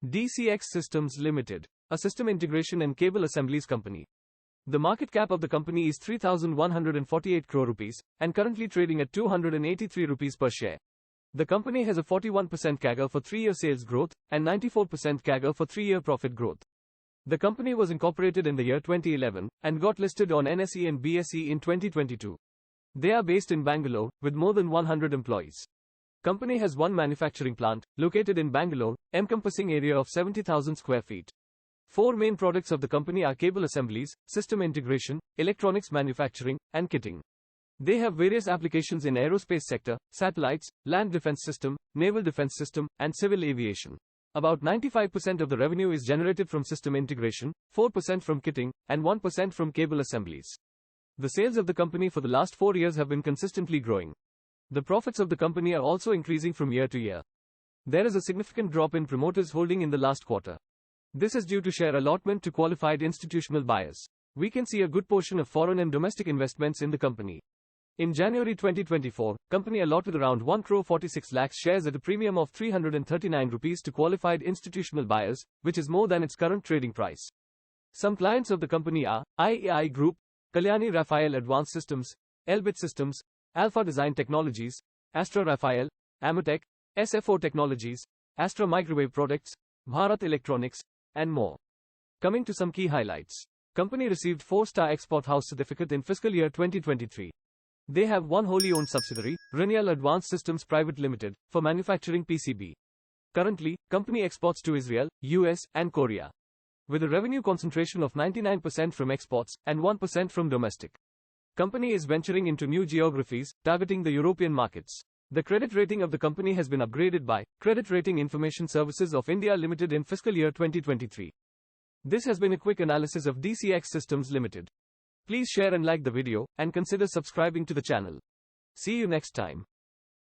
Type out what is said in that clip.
DCX Systems Ltd, a system integration and cable assemblies company. The market cap of the company is 3,148 crore rupees and currently trading at 283 rupees per share. The company has a 41% CAGR for 3-year sales growth and 94% CAGR for 3-year profit growth. The company was incorporated in the year 2011 and got listed on NSE and BSE in 2022. They are based in Bangalore with more than 100 employees. Company has one manufacturing plant located in Bangalore, encompassing area of 70,000 square feet. 4 main products of the company are cable assemblies, system integration, electronics manufacturing, and kitting. They have various applications in aerospace sector, satellites, land defense system, naval defense system, and civil aviation. About 95% of the revenue is generated from system integration, 4% from kitting, and 1% from cable assemblies. The sales of the company for the last 4 years have been consistently growing. The profits of the company are also increasing from year to year. There is a significant drop in promoters' holding in the last quarter. This is due to share allotment to qualified institutional buyers. We can see a good portion of foreign and domestic investments in the company. In January 2024, company allotted around 1 crore 46 lakhs shares at a premium of 339 rupees to qualified institutional buyers, which is more than its current trading price. Some clients of the company are IEI Group, Kalyani Raphael Advanced Systems, Elbit Systems, Alpha Design Technologies, Astra Raphael, Amatec, SFO Technologies, Astra Microwave Products, Bharat Electronics, and more. Coming to some key highlights. Company received 4-star Export House certificate in fiscal year 2023. They have one wholly owned subsidiary, Renial Advanced Systems Private Limited, for manufacturing PCB. Currently, company exports to Israel, US, and Korea. With a revenue concentration of 99% from exports and 1% from domestic. Company is venturing into new geographies, targeting the European markets. The credit rating of the company has been upgraded by Credit Rating Information Services of India Limited in fiscal year 2023. This has been a quick analysis of DCX Systems Ltd. Please share and like the video, and consider subscribing to the channel. See you next time.